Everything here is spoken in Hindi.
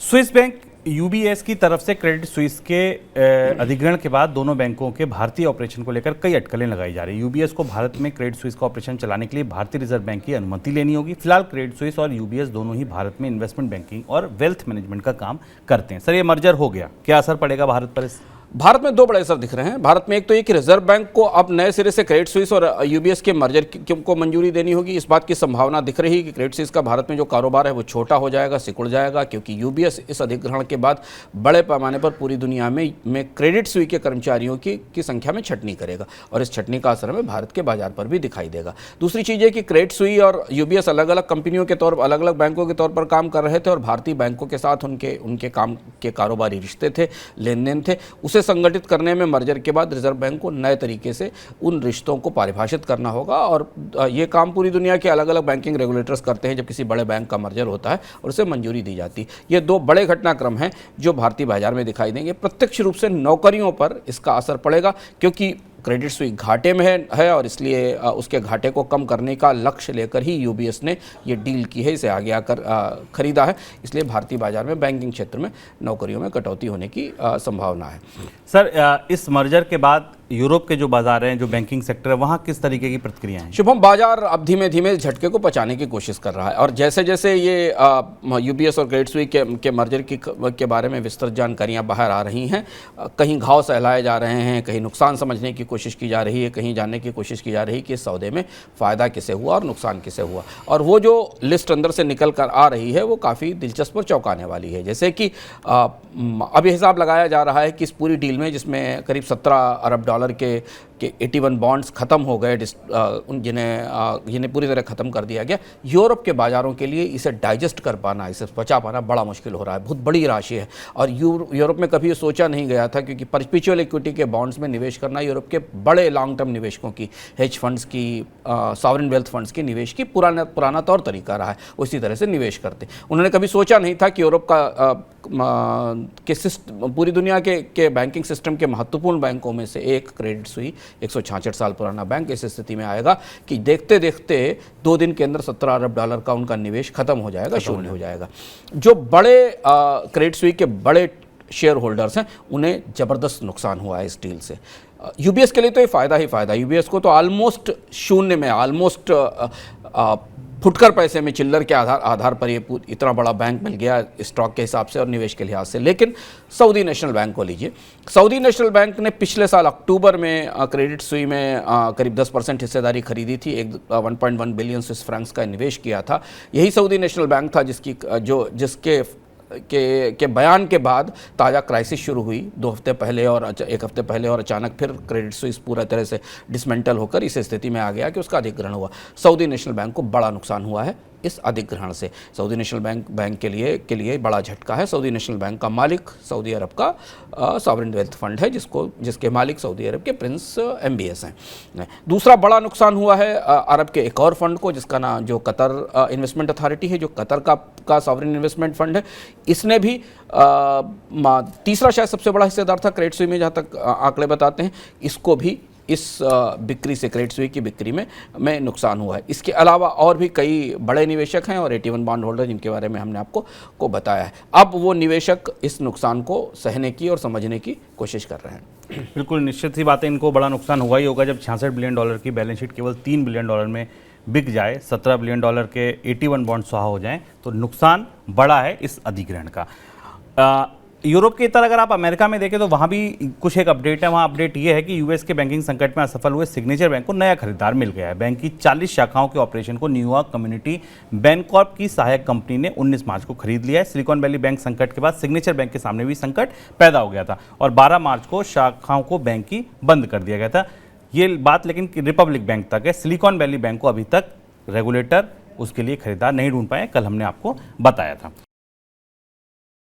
स्विस बैंक यूबीएस की तरफ से क्रेडिट स्विस के अधिग्रहण के बाद दोनों बैंकों के भारतीय ऑपरेशन को लेकर कई अटकलें लगाई जा रही है। यूबीएस को भारत में क्रेडिट स्विस का ऑपरेशन चलाने के लिए भारतीय रिजर्व बैंक की अनुमति लेनी होगी। फिलहाल क्रेडिट स्विस और यूबीएस दोनों ही भारत में इन्वेस्टमेंट बैंकिंग और वेल्थ मैनेजमेंट का काम करते हैं। सर, ये मर्जर हो गया, क्या असर पड़ेगा भारत पर? भारत में दो बड़े असर दिख रहे हैं। भारत में एक तो ये कि रिजर्व बैंक को अब नए सिरे से क्रेडिट स्विस और यूबीएस के मर्जर को मंजूरी देनी होगी। इस बात की संभावना दिख रही है कि क्रेडिट स्विस का भारत में जो कारोबार है वो छोटा हो जाएगा, सिकुड़ जाएगा, क्योंकि यूबीएस इस अधिग्रहण के बाद बड़े पैमाने पर पूरी दुनिया में क्रेडिट स्विस के कर्मचारियों की संख्या में छटनी करेगा और इस छटनी का असर हमें भारत के बाजार पर भी दिखाई देगा। दूसरी चीज़ है कि क्रेडिट स्विस और यूबीएस अलग अलग कंपनियों के तौर पर, अलग अलग बैंकों के तौर पर काम कर रहे थे और भारतीय बैंकों के साथ उनके काम के कारोबारी रिश्ते थे, लेन देन थे। उसे संगठित करने में मर्जर के बाद रिजर्व बैंक को नए तरीके से उन रिश्तों को परिभाषित करना होगा और ये काम पूरी दुनिया के अलग अलग बैंकिंग रेगुलेटर्स करते हैं जब किसी बड़े बैंक का मर्जर होता है और उसे मंजूरी दी जाती है। ये दो बड़े घटनाक्रम हैं जो भारतीय बाजार में दिखाई देंगे। प्रत्यक्ष रूप से नौकरियों पर इसका असर पड़ेगा, क्योंकि क्रेडिट स्विस घाटे में है और इसलिए उसके घाटे को कम करने का लक्ष्य लेकर ही यूबीएस ने ये डील की है, इसे आगे आकर खरीदा है। इसलिए भारतीय बाजार में बैंकिंग क्षेत्र में नौकरियों में कटौती होने की संभावना है। सर, इस मर्जर के बाद यूरोप के जो बाजार हैं, जो बैंकिंग सेक्टर है, वहाँ किस तरीके की प्रतिक्रिया है? शुभम, बाजार अब धीमे धीमे झटके को पचाने की कोशिश कर रहा है और जैसे जैसे ये यूबीएस और क्रेडिट स्विस के मर्जर के बारे में विस्तृत जानकारियाँ बाहर आ रही हैं, कहीं घाव सहलाए जा रहे हैं, कहीं नुकसान समझने की कोशिश की जा रही है, कहीं जानने की कोशिश की जा रही है कि इस सौदे में फ़ायदा किसे हुआ और नुकसान किसे हुआ। और वो जो लिस्ट अंदर से निकल कर आ रही है वो काफ़ी दिलचस्प और चौंकाने वाली है। जैसे कि अभी हिसाब लगाया जा रहा है कि इस पूरी डील में, जिसमें करीब 17 अरब डॉलर के 81 बॉन्ड्स ख़त्म हो गए, जिन्हें पूरी तरह ख़त्म कर दिया गया। यूरोप के बाज़ारों के लिए इसे डाइजेस्ट कर पाना, इसे बचा पाना बड़ा मुश्किल हो रहा है। बहुत बड़ी राशि है और यूरोप में कभी ये सोचा नहीं गया था, क्योंकि परपेचुअल इक्विटी के बॉन्ड्स में निवेश करना यूरोप के बड़े लॉन्ग टर्म निवेशकों की, हेज फंड्स की, सॉवरेन वेल्थ फंड्स की निवेश की पुराना तौर तरीका रहा है, उसी तरह से निवेश करते। उन्होंने कभी सोचा नहीं था कि यूरोप का पूरी दुनिया के बैंकिंग सिस्टम के महत्वपूर्ण बैंकों में से एक क्रेडिट स्विस, 166 साल पुराना बैंक, इस स्थिति में आएगा कि देखते देखते 2 दिन के अंदर 17 अरब डॉलर का उनका निवेश खत्म हो जाएगा, शून्य हो जाएगा। जो बड़े क्रेडिट स्विस के बड़े शेयर होल्डर्स हैं उन्हें ज़बरदस्त नुकसान हुआ है इस डील से। यूबीएस के लिए तो ये फ़ायदा ही फ़ायदा। यूबीएस को तो ऑलमोस्ट शून्य में, ऑलमोस्ट फुटकर पैसे में, चिल्लर के आधार पर ये इतना बड़ा बैंक मिल गया स्टॉक के हिसाब से और निवेश के लिहाज से। लेकिन सऊदी नेशनल बैंक को लीजिए। सऊदी नेशनल बैंक ने पिछले साल अक्टूबर में क्रेडिट स्विस में करीब 10% हिस्सेदारी खरीदी थी, 1.1 बिलियन स्विस फ्रैंक्स का निवेश किया था। यही सऊदी नेशनल बैंक था जिसके बयान के बाद ताज़ा क्राइसिस शुरू हुई 2 हफ्ते पहले और 1 हफ्ते पहले, और अचानक फिर क्रेडिट स्विस पूरा तरह से डिसमेंटल होकर इस स्थिति में आ गया कि उसका अधिग्रहण हुआ। सऊदी नेशनल बैंक को बड़ा नुकसान हुआ है इस अधिग्रहण से। सऊदी नेशनल बैंक के लिए बड़ा झटका है। सऊदी नेशनल बैंक का मालिक सऊदी अरब का सॉवरेन वेल्थ फंड है, जिसके मालिक सऊदी अरब के प्रिंस MBS हैं। दूसरा बड़ा नुकसान हुआ है अरब के एक और फंड को, जिसका नाम, जो कतर इन्वेस्टमेंट अथॉरिटी है, जो कतर का सॉवरेन इन्वेस्टमेंट फंड है। इसने भी तीसरा शायद सबसे बड़ा हिस्सेदार था क्रेडिट स्विस में, जहाँ तक आंकड़े बताते हैं। इसको भी इस बिक्री से, क्रेडिट स्विस की बिक्री में नुकसान हुआ है। इसके अलावा और भी कई बड़े निवेशक हैं और 81 बॉन्ड होल्डर, जिनके बारे में हमने आपको बताया है। अब वो निवेशक इस नुकसान को सहने की और समझने की कोशिश कर रहे हैं। बिल्कुल निश्चित सी बात है, इनको बड़ा नुकसान हुआ ही होगा जब 66 बिलियन डॉलर की बैलेंस शीट केवल 3 बिलियन डॉलर में बिक जाए, 17 बिलियन डॉलर के 81 बॉन्ड स्वाहा हो जाएं, तो नुकसान बड़ा है इस अधिग्रहण का। यूरोप की तरह अगर आप अमेरिका में देखें तो वहाँ भी कुछ एक अपडेट है। वहाँ अपडेट ये है कि यूएस के बैंकिंग संकट में असफल हुए सिग्नेचर बैंक को नया खरीदार मिल गया है। बैंक की 40 शाखाओं के ऑपरेशन को न्यूयॉर्क कम्युनिटी बैंकॉर्प की सहायक कंपनी ने 19 मार्च को खरीद लिया है। सिलिकॉन वैली बैंक संकट के बाद सिग्नेचर बैंक के सामने भी संकट पैदा हो गया था और 12 मार्च को शाखाओं को बैंक की बंद कर दिया गया था। ये बात लेकिन रिपब्लिक बैंक तक है। सिलिकॉन वैली बैंक को अभी तक रेगुलेटर उसके लिए खरीदार नहीं ढूंढ पाए, कल हमने आपको बताया था।